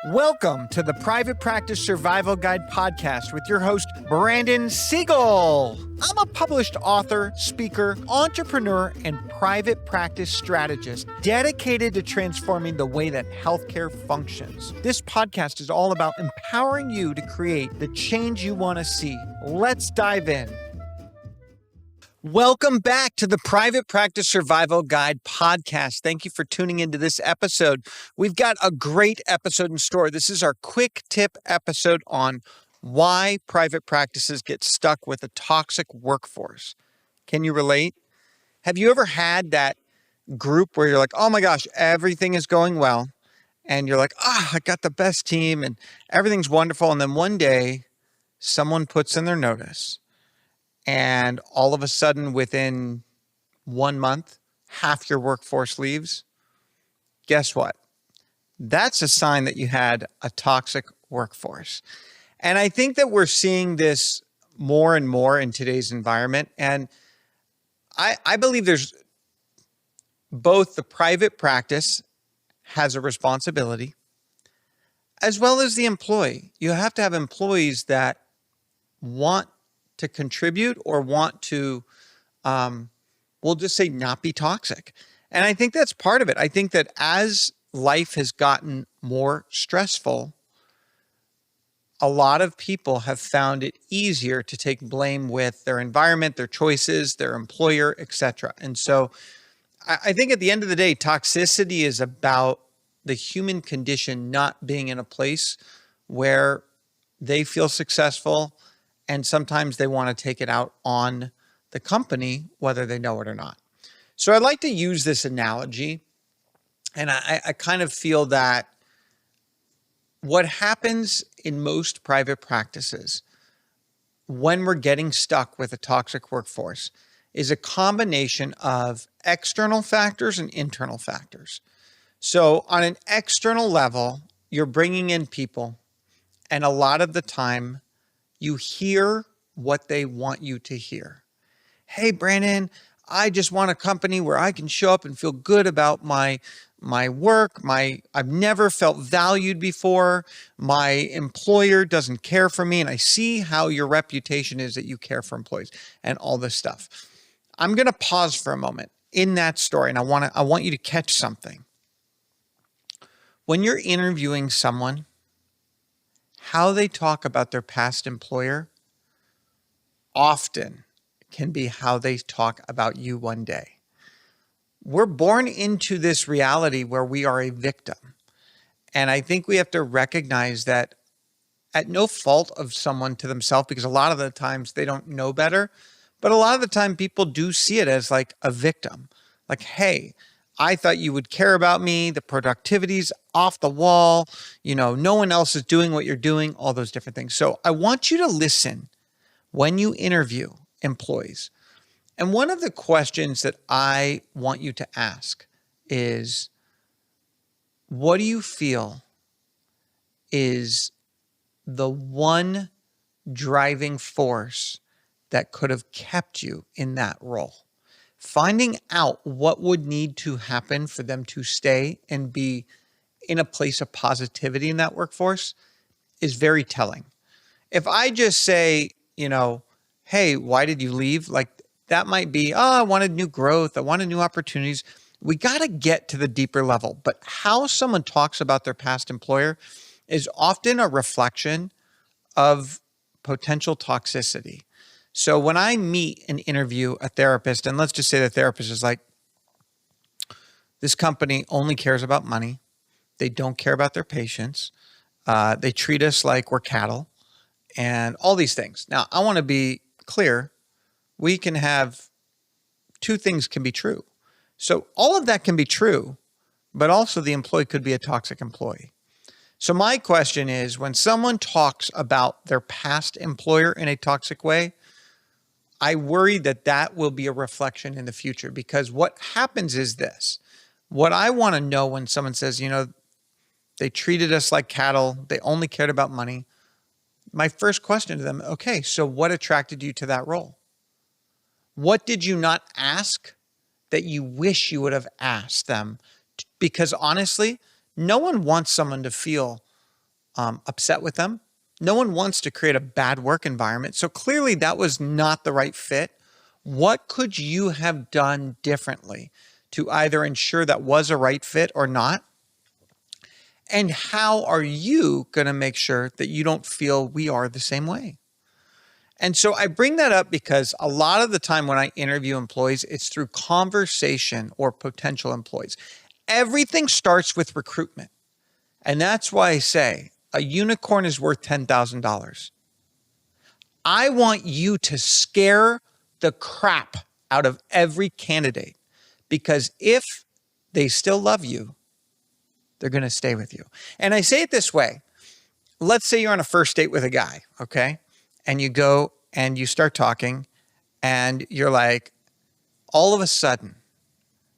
Welcome to the Private Practice Survival Guide podcast with your host, Brandon Seigel. I'm a published author, speaker, entrepreneur, and private practice strategist dedicated to transforming the way that healthcare functions. This podcast is all about empowering you to create the change you want to see. Let's dive in. Welcome back to the Private Practice Survival Guide podcast. Thank you for tuning into this episode. We've got a great episode in store. This is our quick tip episode on why private practices get stuck with a toxic workforce. Can you relate? Have you ever had that group where you're like, oh my gosh, everything is going well. And you're like, I got the best team and everything's wonderful. And then one day someone puts in their notice. And all of a sudden, within 1 month, half your workforce leaves. Guess what? That's a sign that you had a toxic workforce. And I think that we're seeing this more and more in today's environment. And I believe there's both the private practice has a responsibility, as well as the employee. You have to have employees that want to contribute or want to, we'll just say, not be toxic. And I think that's part of it. I think that as life has gotten more stressful, a lot of people have found it easier to take blame with their environment, their choices, their employer, etc. And so I think at the end of the day, toxicity is about the human condition not being in a place where they feel successful. And sometimes they want to take it out on the company, whether they know it or not. So I like to use this analogy. And I kind of feel that what happens in most private practices when we're getting stuck with a toxic workforce is a combination of external factors and internal factors. So on an external level, you're bringing in people, and a lot of the time, you hear what they want you to hear. Hey, Brandon, I just want a company where I can show up and feel good about my work. I've never felt valued before. My employer doesn't care for me. And I see how your reputation is that you care for employees and all this stuff. I'm going to pause for a moment in that story. And I want you to catch something. When you're interviewing someone, how they talk about their past employer often can be how they talk about you one day. We're born into this reality where we are a victim. And I think we have to recognize that at no fault of someone to themselves, because a lot of the times they don't know better, but a lot of the time people do see it as like a victim. Like, hey, I thought you would care about me. The productivity's off the wall. No one else is doing what you're doing, all those different things. So I want you to listen when you interview employees. And one of the questions that I want you to ask is, what do you feel is the one driving force that could have kept you in that role? Finding out what would need to happen for them to stay and be in a place of positivity in that workforce is very telling. If I just say, hey, why did you leave? Like that might be, I wanted new growth. I wanted new opportunities. We got to get to the deeper level. But how someone talks about their past employer is often a reflection of potential toxicity. So when I meet and interview a therapist, and let's just say the therapist is like, this company only cares about money. They don't care about their patients. They treat us like we're cattle and all these things. Now, I want to be clear. We can have two things can be true. So all of that can be true, but also the employee could be a toxic employee. So my question is, when someone talks about their past employer in a toxic way, I worry that that will be a reflection in the future, because what happens is this. What I want to know when someone says, they treated us like cattle, they only cared about money. My first question to them, okay, so what attracted you to that role? What did you not ask that you wish you would have asked them? Because honestly, no one wants someone to feel upset with them. No one wants to create a bad work environment. So clearly that was not the right fit. What could you have done differently to either ensure that was a right fit or not? And how are you going to make sure that you don't feel we are the same way? And so I bring that up because a lot of the time when I interview employees, it's through conversation or potential employees. Everything starts with recruitment. And that's why I say a unicorn is worth $10,000. I want you to scare the crap out of every candidate, because if they still love you, they're going to stay with you. And I say it this way. Let's say you're on a first date with a guy, okay? And you go and you start talking and you're like, all of a sudden,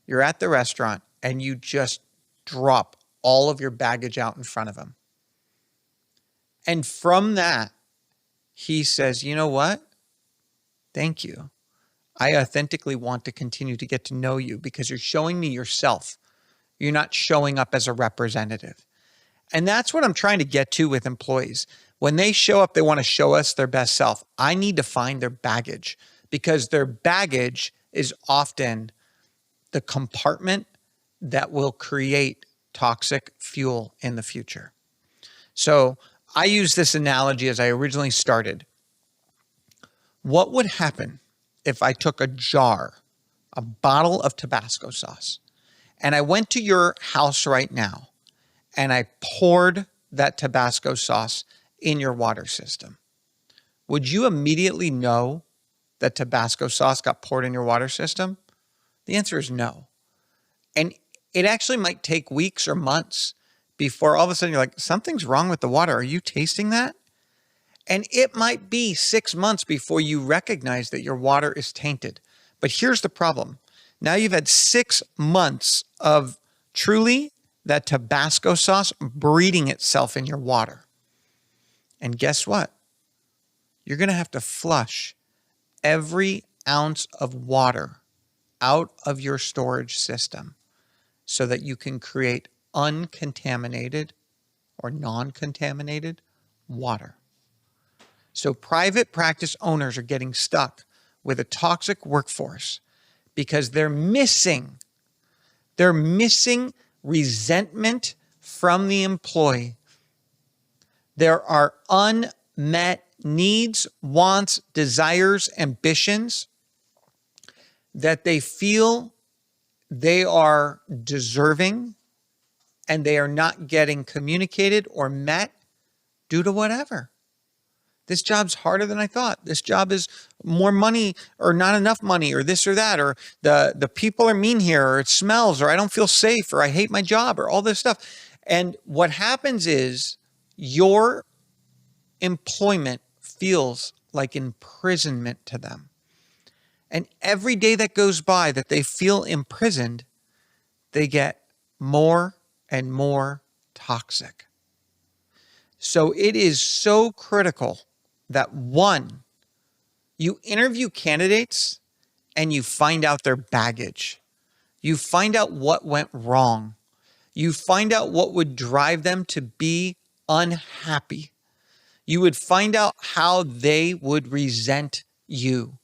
you're at the restaurant and you just drop all of your baggage out in front of him. And from that, he says, you know what? Thank you. I authentically want to continue to get to know you because you're showing me yourself. You're not showing up as a representative. And that's what I'm trying to get to with employees. When they show up, they want to show us their best self. I need to find their baggage, because their baggage is often the compartment that will create toxic fuel in the future. So I use this analogy as I originally started. What would happen if I took a jar, a bottle of Tabasco sauce, and I went to your house right now and I poured that Tabasco sauce in your water system? Would you immediately know that Tabasco sauce got poured in your water system? The answer is no. And it actually might take weeks or months before all of a sudden you're like, something's wrong with the water. Are you tasting that? And it might be 6 months before you recognize that your water is tainted. But here's the problem. Now you've had 6 months of truly that Tabasco sauce breeding itself in your water. And guess what? You're going to have to flush every ounce of water out of your storage system so that you can create uncontaminated or non-contaminated water. So private practice owners are getting stuck with a toxic workforce because they're missing resentment from the employee. There are unmet needs, wants, desires, ambitions that they feel they are deserving and they are not getting communicated or met due to whatever. This job's harder than I thought. This job is more money or not enough money or this or that, or the people are mean here, or it smells, or I don't feel safe, or I hate my job, or all this stuff. And what happens is your employment feels like imprisonment to them. And every day that goes by that they feel imprisoned, they get more and more toxic. So it is so critical that, one, you interview candidates and you find out their baggage. You find out what went wrong. You find out what would drive them to be unhappy. You would find out how they would resent you.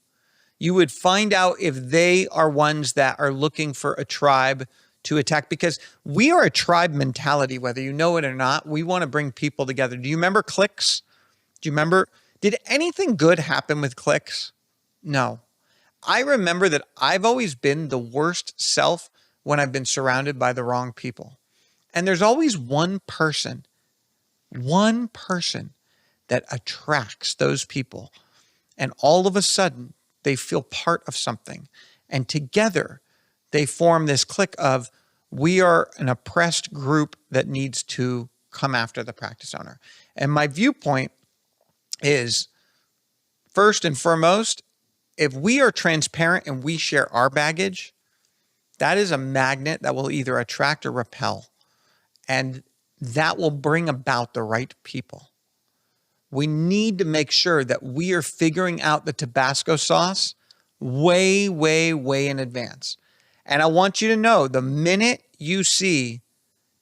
You would find out if they are ones that are looking for a tribe to attack, because we are a tribe mentality, whether you know it or not. We want to bring people together. Do you remember cliques? Do you remember? Did anything good happen with cliques? No. I remember that I've always been the worst self when I've been surrounded by the wrong people. And there's always one person that attracts those people. And all of a sudden, they feel part of something. And together, they form this clique of, we are an oppressed group that needs to come after the practice owner. And my viewpoint is, first and foremost, if we are transparent and we share our baggage, that is a magnet that will either attract or repel. And that will bring about the right people. We need to make sure that we are figuring out the Tabasco sauce way, way, way in advance. And I want you to know, the minute you see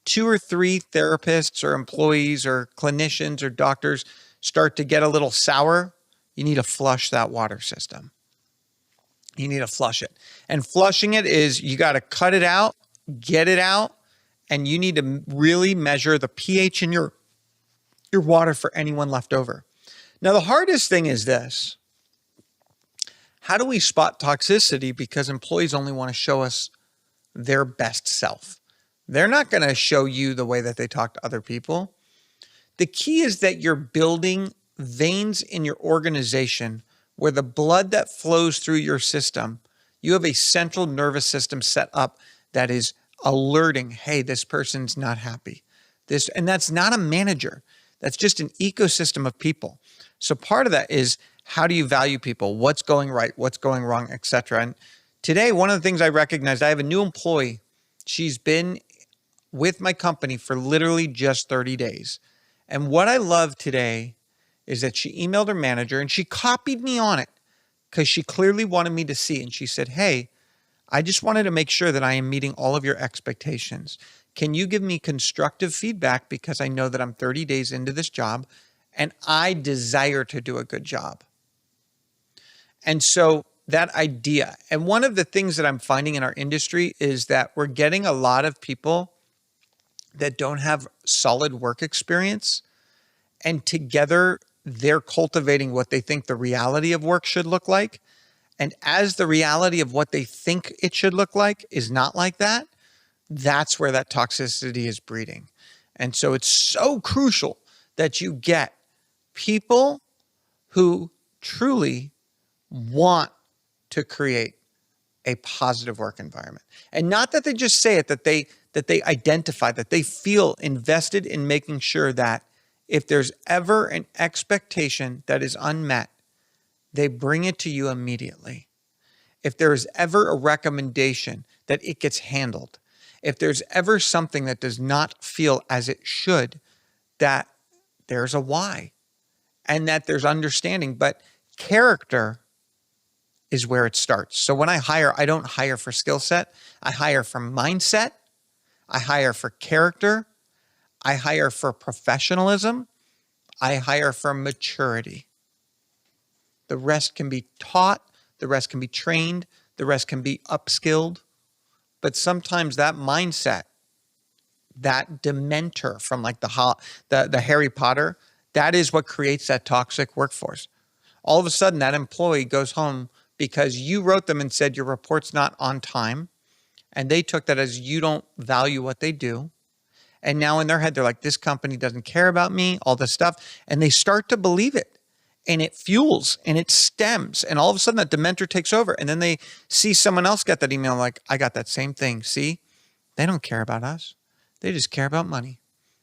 2 or 3 therapists or employees or clinicians or doctors start to get a little sour, you need to flush that water system. You need to flush it. And flushing it is you got to cut it out, get it out, and you need to really measure the pH in your water for anyone left over. Now, the hardest thing is this. How do we spot toxicity? Because employees only want to show us their best self. They're not going to show you the way that they talk to other people. The key is that you're building veins in your organization where the blood that flows through your system, you have a central nervous system set up that is alerting, hey, this person's not happy. And that's not a manager. That's just an ecosystem of people. So part of that is, how do you value people? What's going right? What's going wrong, et cetera. And today, one of the things I recognized, I have a new employee. She's been with my company for literally just 30 days. And what I love today is that she emailed her manager and she copied me on it because she clearly wanted me to see. And she said, hey, I just wanted to make sure that I am meeting all of your expectations. Can you give me constructive feedback, because I know that I'm 30 days into this job and I desire to do a good job. And so that idea, and one of the things that I'm finding in our industry is that we're getting a lot of people that don't have solid work experience, and together they're cultivating what they think the reality of work should look like. And as the reality of what they think it should look like is not like that, that's where that toxicity is breeding. And so it's so crucial that you get people who truly want to create a positive work environment. And not that they just say it, that they identify, that they feel invested in making sure that if there's ever an expectation that is unmet, they bring it to you immediately. If there's ever a recommendation, that it gets handled. If there's ever something that does not feel as it should, that there's a why and that there's understanding. But character is where it starts. So when I hire, I don't hire for skill set. I hire for mindset. I hire for character. I hire for professionalism. I hire for maturity. The rest can be taught. The rest can be trained. The rest can be upskilled. But sometimes that mindset, that dementor from like the Harry Potter, that is what creates that toxic workforce. All of a sudden, that employee goes home because you wrote them and said your report's not on time. And they took that as you don't value what they do. And now in their head, they're like, this company doesn't care about me, all this stuff. And they start to believe it. And it fuels and it stems. And all of a sudden that dementor takes over. And then they see someone else get that email like, I got that same thing. See, they don't care about us. They just care about money.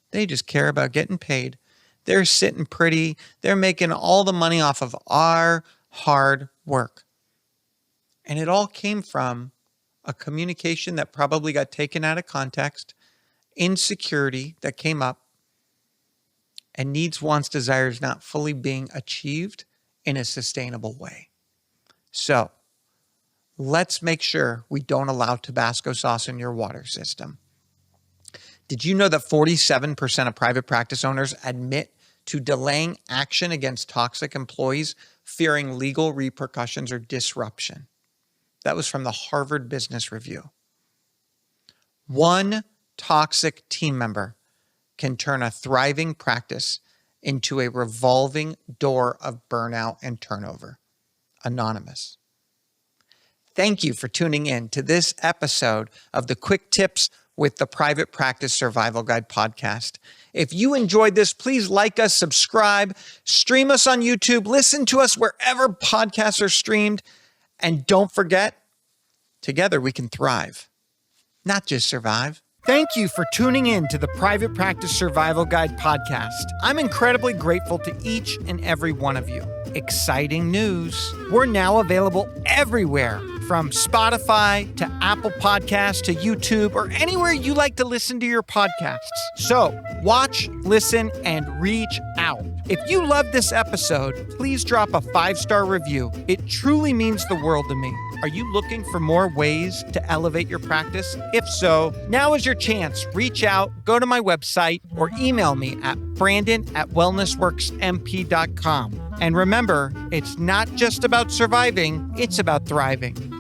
They just care about getting paid. They're sitting pretty. They're making all the money off of our hard work. And it all came from a communication that probably got taken out of context, insecurity that came up, and needs, wants, desires not fully being achieved in a sustainable way. So let's make sure we don't allow Tabasco sauce in your water system. Did you know that 47% of private practice owners admit to delaying action against toxic employees, fearing legal repercussions or disruption? That was from the Harvard Business Review. One toxic team member can turn a thriving practice into a revolving door of burnout and turnover. Anonymous. Thank you for tuning in to this episode of the Quick Tips with the Private Practice Survival Guide podcast. If you enjoyed this, please like us, subscribe, stream us on YouTube, listen to us wherever podcasts are streamed, and don't forget, together we can thrive, not just survive. Thank you for tuning in to the Private Practice Survival Guide podcast. I'm incredibly grateful to each and every one of you. Exciting news. We're now available everywhere from Spotify to Apple Podcasts to YouTube or anywhere you like to listen to your podcasts. So watch, listen, and reach out. If you love this episode, please drop a 5-star review. It truly means the world to me. Are you looking for more ways to elevate your practice? If so, now is your chance. Reach out, go to my website, or email me at brandon@wellnessworksmp.com. And remember, it's not just about surviving, it's about thriving.